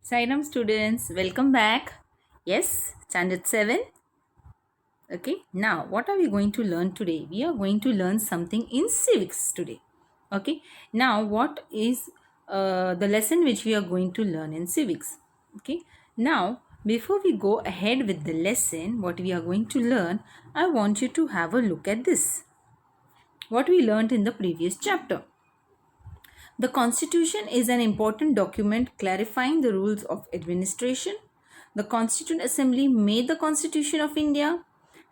Sairam students, welcome back. Yes, standard 7. Okay, now what are we going to learn today? We are going to learn something in civics today. Okay, now what is the lesson which we are going to learn in civics? Okay, now before we go ahead with the lesson, what we are going to learn, I want you to have a look at this. What we learned in the previous chapter. The Constitution is an important document clarifying the rules of administration. The Constituent Assembly made the Constitution of India,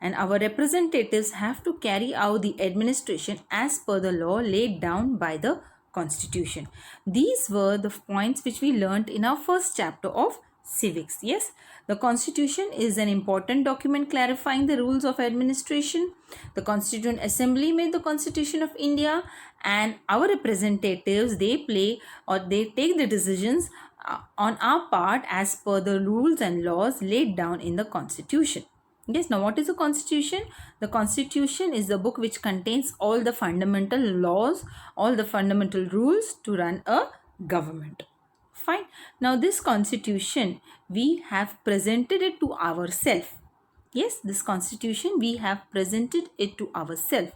and our representatives have to carry out the administration as per the law laid down by the Constitution. These were the points which we learnt in our first chapter of civics. Yes, the Constitution is an important document clarifying the rules of administration. The Constituent Assembly made the Constitution of India, and our representatives, they play or they take the decisions on our part as per the rules and laws laid down in the Constitution. Yes, now what is a constitution? The constitution is the book which contains all the fundamental laws, all the fundamental rules to run a government. Fine. Now this constitution, we have presented it to ourselves. Yes, this constitution, we have presented it to ourselves.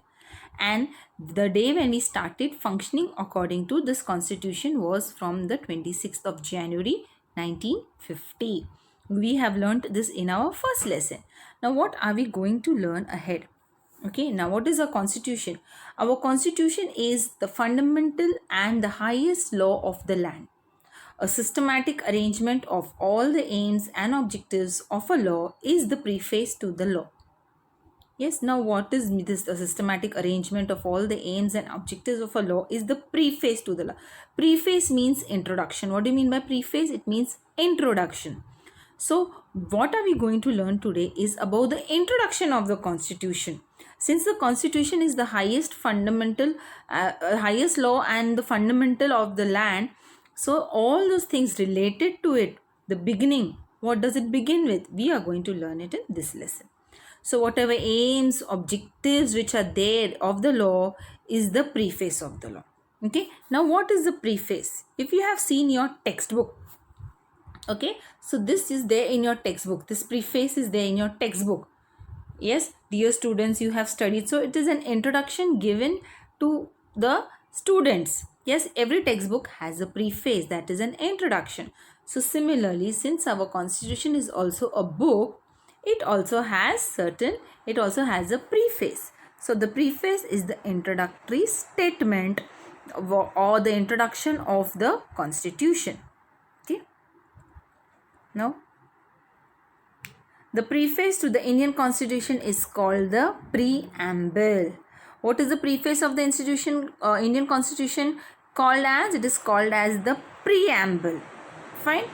And the day when we started functioning according to this constitution was from the 26th of January 1950. We have learnt this in our first lesson. Now what are we going to learn ahead? Okay, now what is a constitution? Our constitution is the fundamental and the highest law of the land. A systematic arrangement of all the aims and objectives of a law is the preface to the law. Yes, now what is this? The systematic arrangement of all the aims and objectives of a law is the preface to the law. Preface means introduction. What do you mean by preface? It means introduction. So, what are we going to learn today is about the introduction of the Constitution. Since the Constitution is the highest fundamental, highest law and the fundamental of the land, so all those things related to it, the beginning, what does it begin with? We are going to learn it in this lesson. So whatever aims, objectives which are there of the law is the preface of the law. Okay. Now what is the preface? If you have seen your textbook, okay, so this is there in your textbook. This preface is there in your textbook. Yes, dear students, you have studied. So it is an introduction given to the students. Yes, every textbook has a preface, that is an introduction. So similarly, since our constitution is also a book, it also has a preface. So the preface is the introductory statement or the introduction of the constitution. Okay. Now, the preface to the Indian Constitution is called the preamble. What is the preface of the Indian Constitution called as? It is called as the preamble. Fine.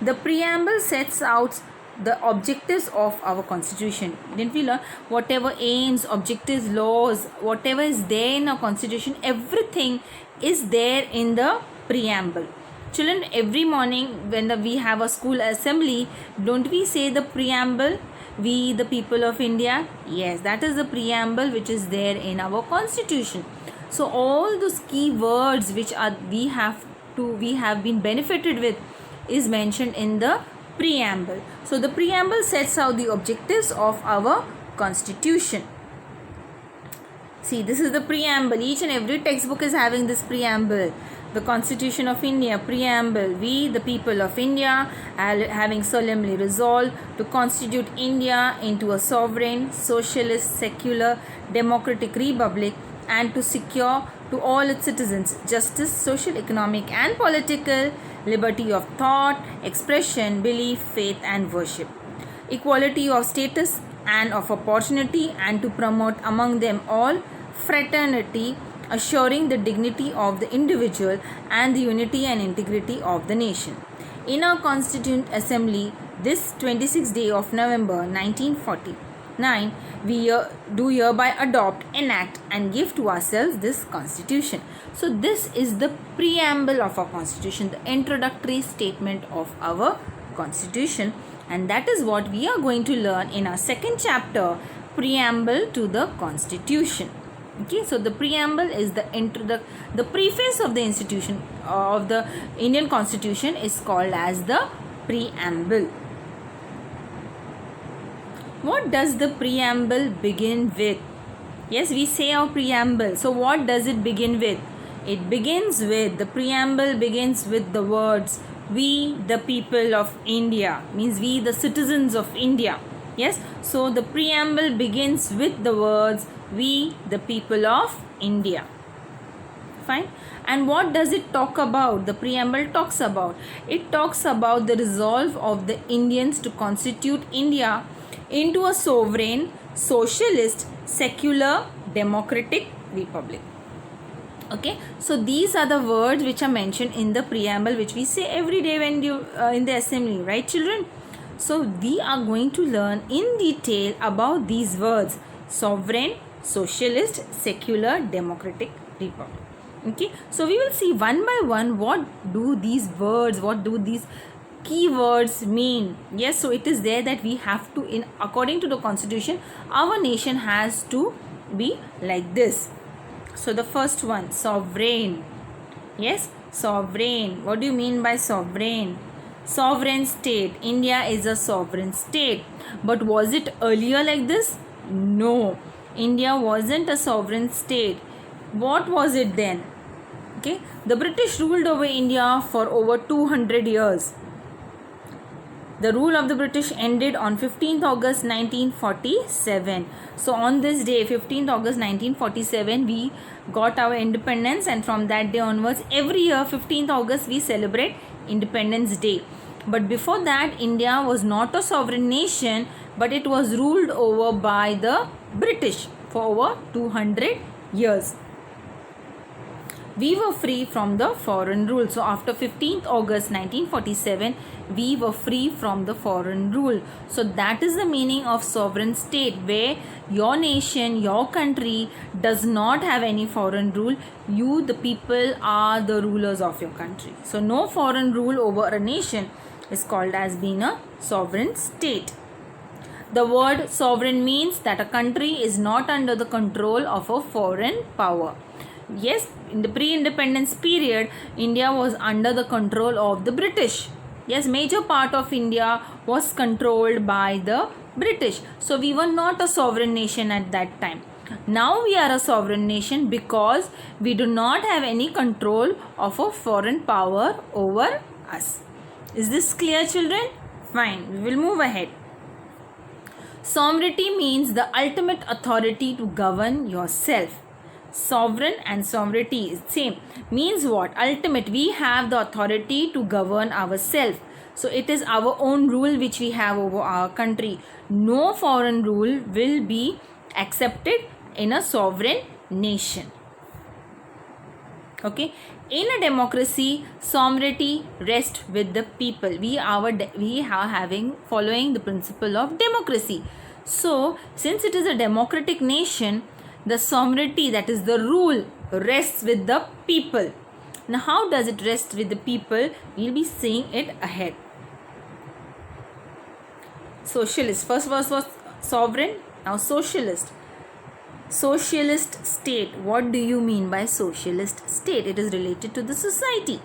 The preamble sets out the objectives of our constitution. Didn't we learn? Whatever aims, objectives, laws, whatever is there in our constitution, everything is there in the preamble. Children, every morning when we have a school assembly, don't we say the preamble? We the people of India? Yes, that is the preamble which is there in our constitution. So all those key words which we have been benefited with is mentioned in the preamble. So the preamble sets out the objectives of our constitution. See, this is the preamble. Each and every textbook is having this preamble. The Constitution of India, preamble. We, the people of India, having solemnly resolved to constitute India into a sovereign, socialist, secular, democratic republic, and to secure to all its citizens justice, social, economic, and political, liberty of thought, expression, belief, faith, and worship, equality of status and of opportunity, and to promote among them all fraternity, assuring the dignity of the individual and the unity and integrity of the nation. In our Constituent Assembly, this 26th day of November 1949, we do hereby adopt, enact, and give to ourselves this Constitution. So this is the preamble of our Constitution, the introductory statement of our Constitution, and that is what we are going to learn in our second chapter, preamble to the Constitution. Okay, so the preamble is the preface of the institution of the Indian Constitution is called as the preamble. What does the preamble begin with? Yes, we say our preamble. So what does it begin with? The preamble begins with the words, we the people of India, means we the citizens of India. Yes, so the preamble begins with the words, we the people of India. Fine. And what does it talk about? The preamble talks about, it talks about the resolve of the Indians to constitute India into a sovereign, socialist, secular, democratic republic. Okay, so these are the words which are mentioned in the preamble, which we say every day when you in the assembly, right children? So we are going to learn in detail about these words: sovereign, socialist, secular, democratic republic. Okay, so we will see one by one what do these words, what do these keywords mean. Yes, so it is there that we have to, in according to the constitution, our nation has to be like this. So the first one, sovereign. Yes, sovereign. What do you mean by sovereign? Sovereign state. India is a sovereign state. But was it earlier like this? No. India wasn't a sovereign state. What was it then? Okay, the British ruled over India for over 200 years. The rule of the British ended on 15th August 1947. So on this day, 15th August 1947, we got our independence, and from that day onwards, every year 15th August we celebrate Independence Day. But before that, India was not a sovereign nation, but it was ruled over by the British for over 200 years. We were free from the foreign rule. So after 15th August 1947, we were free from the foreign rule. So that is the meaning of sovereign state, where your nation, your country does not have any foreign rule. You, the people, are the rulers of your country. So no foreign rule over a nation is called as being a sovereign state. The word sovereign means that a country is not under the control of a foreign power. Yes, in the pre-independence period, India was under the control of the British. Yes, major part of India was controlled by the British. So we were not a sovereign nation at that time. Now we are a sovereign nation because we do not have any control of a foreign power over us. Is this clear, children? Fine, we will move ahead. Sovereignty means the ultimate authority to govern yourself. Sovereign and sovereignty is same. Means what? Ultimate. We have the authority to govern ourselves. So it is our own rule which we have over our country. No foreign rule will be accepted in a sovereign nation. Okay. In a democracy, sovereignty rests with the people. We are having following the principle of democracy. So since it is a democratic nation, the sovereignty, that is the rule, rests with the people. Now how does it rest with the people? We'll be seeing it ahead. Socialist. First was sovereign, now socialist. Socialist state. What do you mean by socialist state? It is related to the society.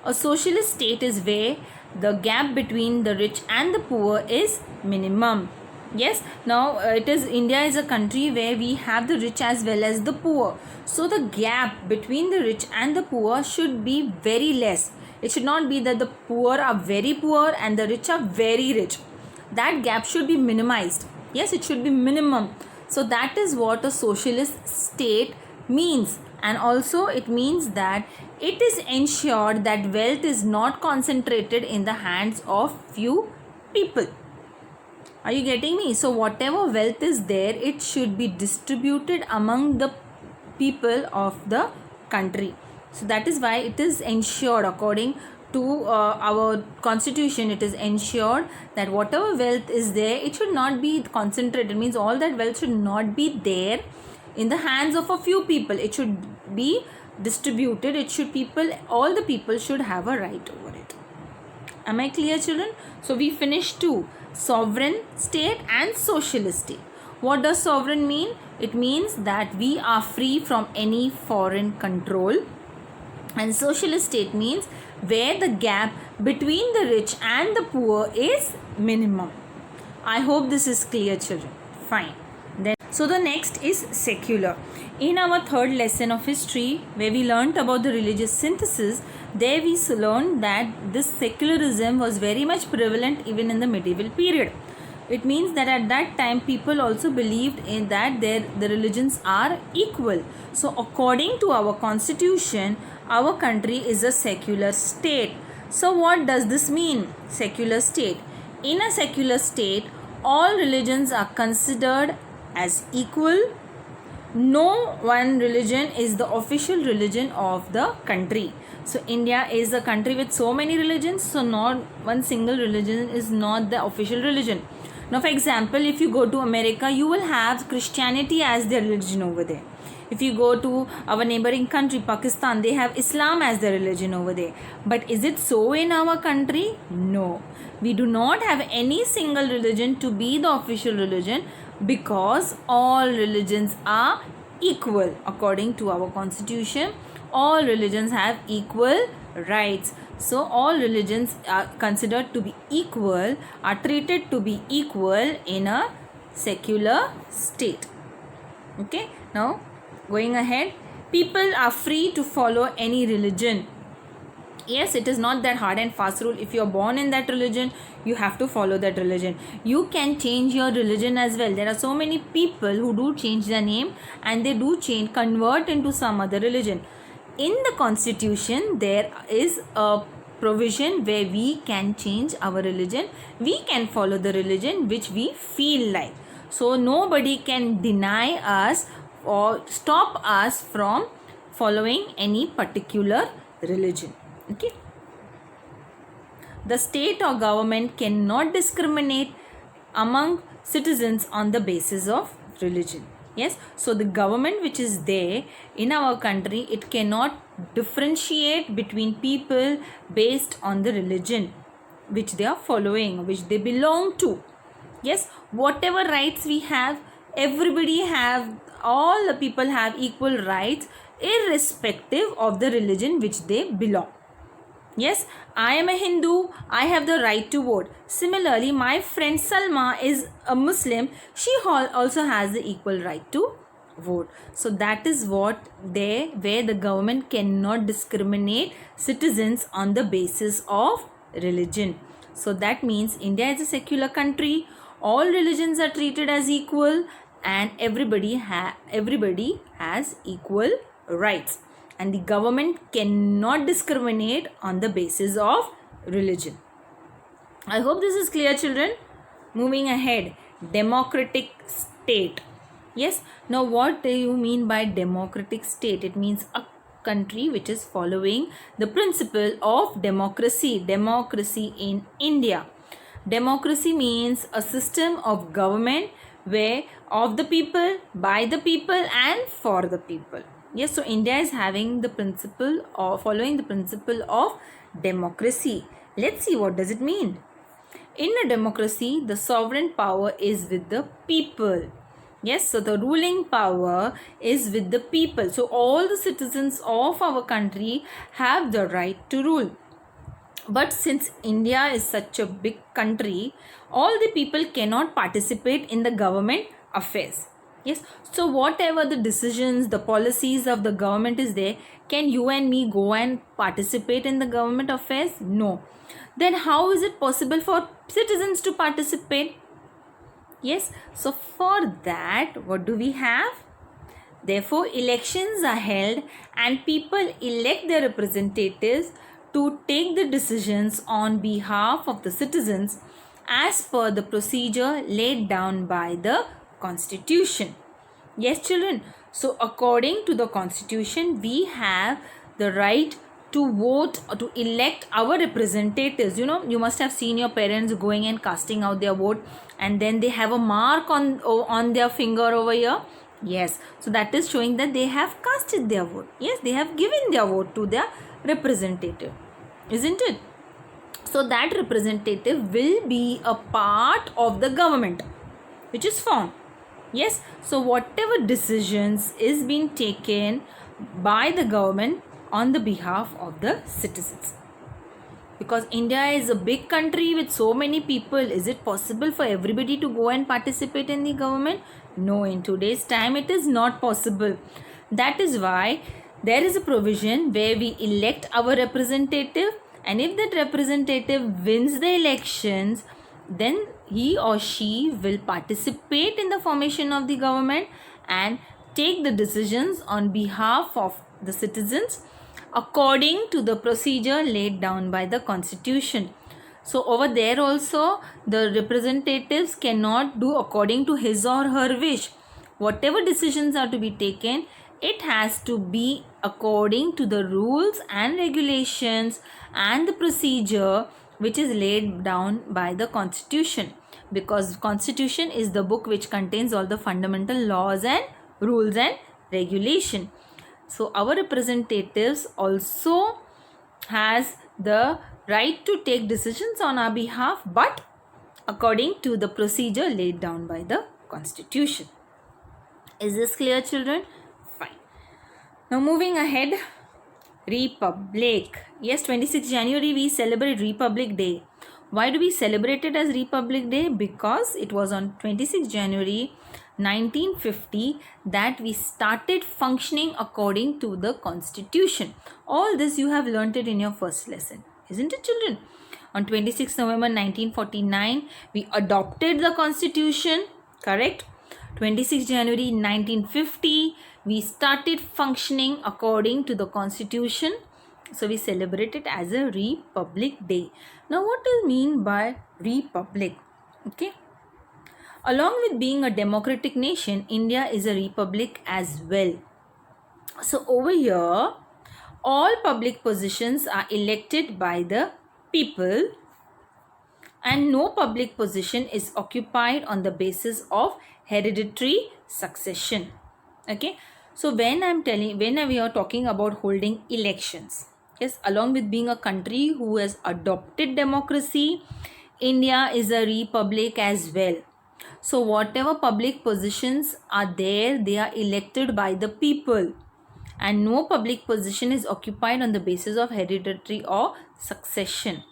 A socialist state is where the gap between the rich and the poor is minimum. Yes, now India is a country where we have the rich as well as the poor. So the gap between the rich and the poor should be very less. It should not be that the poor are very poor and the rich are very rich. That gap should be minimized. Yes, it should be minimum. So that is what a socialist state means. And also it means that it is ensured that wealth is not concentrated in the hands of few people. Are you getting me? So whatever wealth is there, it should be distributed among the people of the country. So that is why it is ensured, according to our constitution, it is ensured that whatever wealth is there, it should not be concentrated. It means all that wealth should not be there in the hands of a few people. It should be distributed. All the people should have a right over it. Am I clear, children? So we finished two: sovereign state and socialist state. What does sovereign mean? It means that we are free from any foreign control. And socialist state means where the gap between the rich and the poor is minimum. I hope this is clear, children. Fine. Then, so the next is secular. In our third lesson of history, where we learnt about the religious synthesis, there we learned that this secularism was very much prevalent even in the medieval period. It means that at that time people also believed in that the religions are equal. So according to our constitution, our country is a secular state. So what does this mean? Secular state. In a secular state, all religions are considered as equal. No one religion is the official religion of the country. So India is a country with so many religions, so not one single religion is not the official religion. Now for example, if you go to America, you will have Christianity as their religion over there. If you go to our neighboring country, Pakistan, they have Islam as their religion over there. But is it so in our country? No. We do not have any single religion to be the official religion, because all religions are equal. According to our constitution, all religions have equal rights. So all religions are considered to be equal, are treated to be equal in a secular state. Okay, now going ahead, people are free to follow any religion. Yes, it is not that hard and fast rule. If you are born in that religion, you have to follow that religion. You can change your religion as well. There are so many people who do change their name and they do convert into some other religion. In the constitution, there is a provision where we can change our religion. We can follow the religion which we feel like. So nobody can deny us or stop us from following any particular religion. Okay. The state or government cannot discriminate among citizens on the basis of religion. Yes, so the government which is there in our country, it cannot differentiate between people based on the religion which they are following, which they belong to. Yes, whatever rights we have, all the people have equal rights irrespective of the religion which they belong. Yes, I am a Hindu, I have the right to vote. Similarly, my friend Salma is a Muslim, she also has the equal right to vote. So that is where the government cannot discriminate citizens on the basis of religion. So that means India is a secular country, all religions are treated as equal, and everybody has equal rights. And the government cannot discriminate on the basis of religion. I hope this is clear, children. Moving ahead, democratic state. Yes, now what do you mean by democratic state? It means a country which is following the principle of democracy in India. Democracy means a system of government where of the people, by the people and for the people. Yes, so India is having the principle of following the principle of democracy. Let's see what does it mean. In a democracy, the sovereign power is with the people. Yes, so the ruling power is with the people. So all the citizens of our country have the right to rule. But since India is such a big country, all the people cannot participate in the government affairs. Yes, so whatever the decisions, the policies of the government is there, can you and me go and participate in the government affairs? No. Then how is it possible for citizens to participate? Yes, so for that, what do we have? Therefore, elections are held and people elect their representatives to take the decisions on behalf of the citizens as per the procedure laid down by the Constitution. Yes, children. So according to the Constitution, we have the right to vote or to elect our representatives. You know, you must have seen your parents going and casting out their vote, and then they have a mark on their finger over here. Yes, so that is showing that they have casted their vote. Yes, they have given their vote to their representative, isn't it? So that representative will be a part of the government which is formed. Yes, so whatever decisions is being taken by the government on the behalf of the citizens. Because India is a big country with so many people, is it possible for everybody to go and participate in the government? No, in today's time it is not possible. That is why there is a provision where we elect our representative, and if that representative wins the elections, then he or she will participate in the formation of the government and take the decisions on behalf of the citizens according to the procedure laid down by the constitution. So over there also the representatives cannot do according to his or her wish. Whatever decisions are to be taken, it has to be according to the rules and regulations and the procedure which is laid down by the constitution, because constitution is the book which contains all the fundamental laws and rules and regulation. So our representatives also has the right to take decisions on our behalf, but according to the procedure laid down by the constitution. Is this clear, children? Fine. Now moving ahead, Republic. Yes, 26 January we celebrate Republic Day. Why do we celebrate it as Republic Day? Because it was on 26 January 1950 that we started functioning according to the constitution. All this you have learnt it in your first lesson, isn't it, children? On 26 November 1949 we adopted the constitution, correct? 26 January 1950 we started functioning according to the constitution, so we celebrate it as a Republic Day. Now what does mean by republic? Okay, along with being a democratic nation, India is a republic as well. So over here all public positions are elected by the people and no public position is occupied on the basis of hereditary succession. Okay, so when we are talking about holding elections, yes, along with being a country who has adopted democracy, India is a republic as well. So whatever public positions are there, they are elected by the people and no public position is occupied on the basis of hereditary or succession.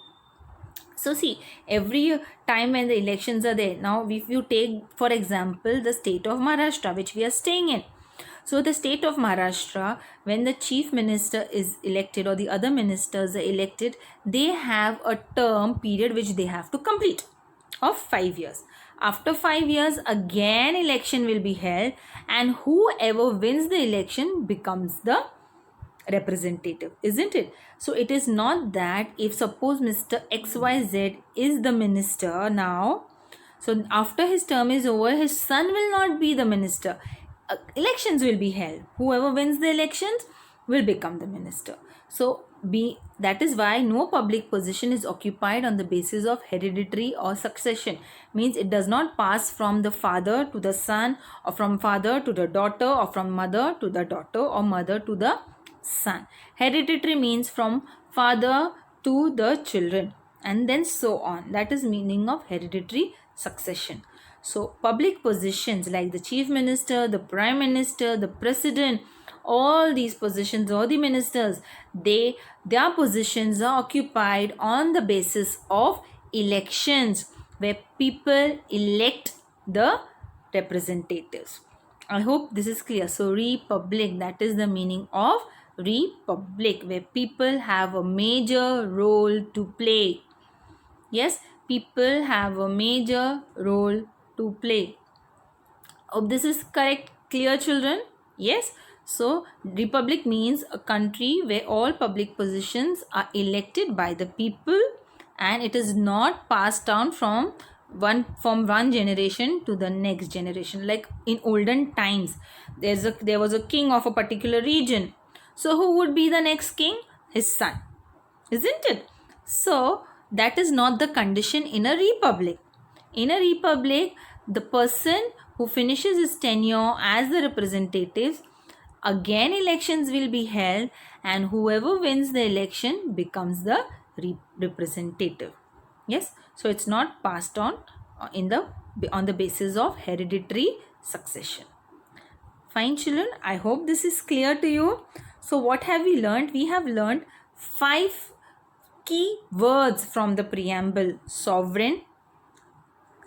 So see, every time when the elections are there, now if you take for example the state of Maharashtra which we are staying in. So the state of Maharashtra, when the chief minister is elected or the other ministers are elected, they have a term period which they have to complete of 5 years. After 5 years again election will be held and whoever wins the election becomes the representative, isn't it? So it is not that if suppose Mr. XYZ is the minister now, so after his term is over his son will not be the minister. Elections will be held, whoever wins the elections will become the minister. So that is why no public position is occupied on the basis of hereditary or succession, means it does not pass from the father to the son or from father to the daughter or from mother to the daughter or mother to the son. Hereditary means from father to the children and then so on. That is meaning of hereditary succession. So public positions like the chief minister, the prime minister, the president, all these positions or the ministers, their positions are occupied on the basis of elections where people elect the representatives. I hope this is clear. So republic, that is the meaning of republic, where people have a major role to play. Yes, people have a major role to play. Hope this is correct, clear, children? Yes. So republic means a country where all public positions are elected by the people and it is not passed down from one generation to the next generation. Like in olden times, there was a king of a particular region. So who would be the next king? His son, isn't it? So that is not the condition in a republic. In a republic, the person who finishes his tenure as the representatives, again elections will be held and whoever wins the election becomes the representative. Yes, so it's not passed on on the basis of hereditary succession. Fine children, I hope this is clear to you. So what have we learned? We have learned 5 key words from the preamble. Sovereign.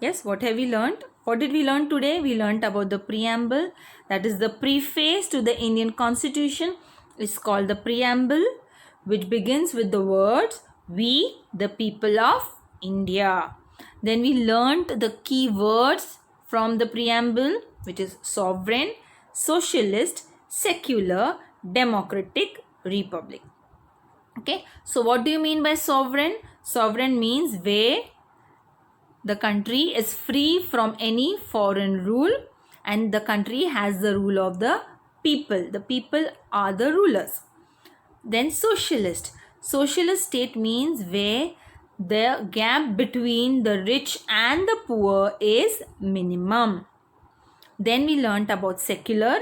Yes, what have we learned? What did we learn today? We learned about the preamble, that is the preface to the Indian Constitution. It's called the preamble, which begins with the words "We, the people of India." Then we learned the key words from the preamble, which is sovereign, socialist, secular, democratic, republic. Okay, so what do you mean by sovereign? Sovereign means where the country is free from any foreign rule and the country has the rule of the people. The people are the rulers. Then socialist. Socialist state means where the gap between the rich and the poor is minimum. Then we learnt about secular.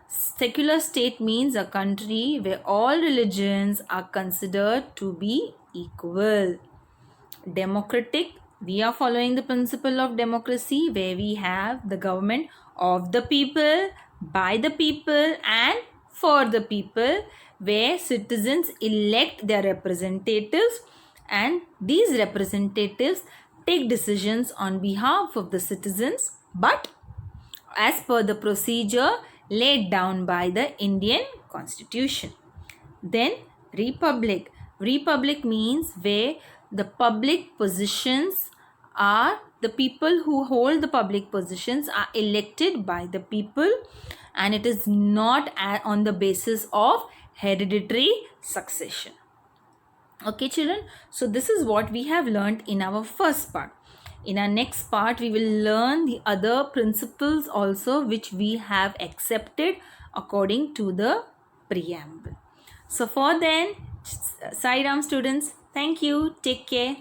Secular state means a country where all religions are considered to be equal. Democratic, we are following the principle of democracy where we have the government of the people, by the people and for the people, where citizens elect their representatives and these representatives take decisions on behalf of the citizens, but as per the procedure laid down by the Indian Constitution. Then republic. Republic means where the public positions are, the people who hold the public positions are elected by the people and it is not on the basis of hereditary succession. Okay children, so this is what we have learned in our first part. In our next part, we will learn the other principles also which we have accepted according to the preamble. So for then, Sai Ram students, thank you. Take care.